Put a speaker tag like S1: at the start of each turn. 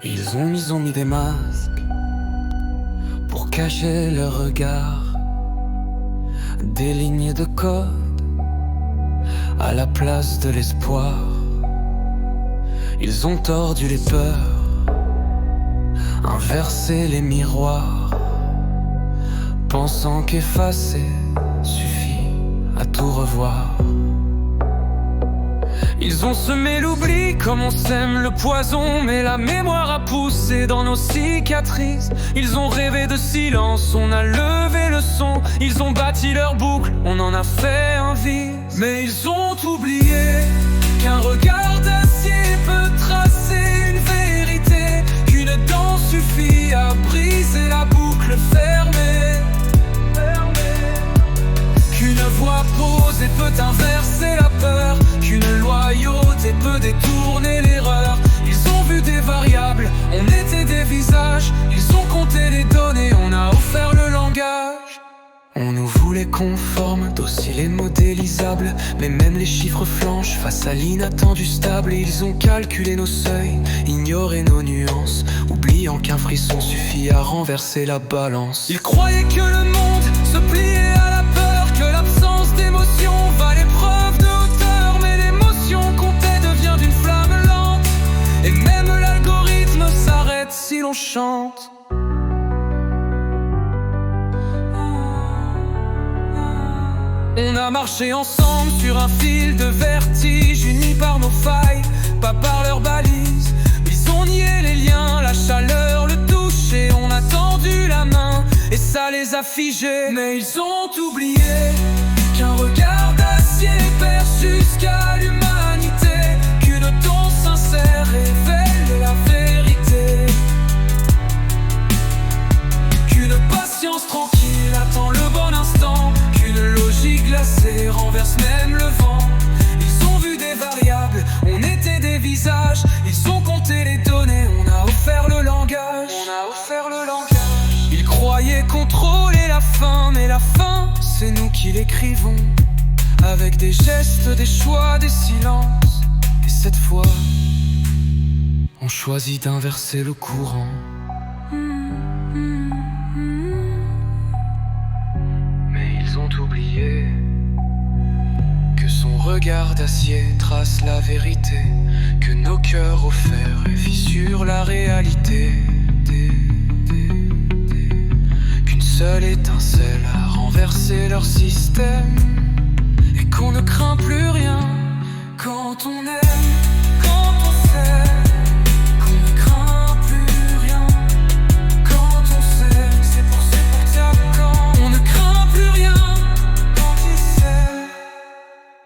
S1: Ils ont mis des masques pour cacher leur regard, des lignes de code à la place de l'espoir. Ils ont tordu les peurs, inversé les miroirs, pensant qu'effacer suffit à tout revoir. Ils ont semé l'oubli comme on sème le poison, mais la mémoire a poussé dans nos cicatrices. Ils ont rêvé de silence, on a levé le son. Ils ont bâti leur boucle, on en a fait un vide. Mais ils ont oublié qu'un regard d'acier peut tracer une vérité, qu'une danse suffit à briser la boucle fermée, qu'une voix posée peut inverser la peur, qu'une loyauté peut détourner l'erreur. Ils ont vu des variables, on était des visages. Ils ont compté les données, on a offert le langage. On nous voulait conformes, dociles et modélisables, mais même les chiffres flanchent face à l'inattendu stable. Et ils ont calculé nos seuils, ignoré nos nuances, oubliant qu'un frisson suffit à renverser la balance. Ils croyaient que le monde se pliait à la peur, que l'absence d'émotion valait preuve de hauteur. Mais l'émotion comptait devient d'une flamme lente, et même l'algorithme s'arrête si l'on chante. On a marché ensemble sur un fil de vertige, unis par nos failles, pas par leurs balises. Ils ont nié les liens, la chaleur, le toucher. On a tendu la main et ça les a figés. Mais ils ont oublié qu'un regard d'acier perce jusqu'à l'humanité, qu'une danse sincère révèle la vérité, qu'une patience tranquille attend le bon instant, qu'une logique glacée renverse même le vent. Ils ont vu des variables, on était des visages. Ils ont compté les données, on a offert le langage. Ils croyaient contrôler la fin, mais la fin, c'est nous qui l'écrivons, avec des gestes, des choix, des silences. Et cette fois, on choisit d'inverser le courant. Oublié que son regard d'acier trace la vérité, que nos cœurs offerts fissurent la réalité, qu'une seule étincelle a renversé leur système, et qu'on ne craint plus rien quand on est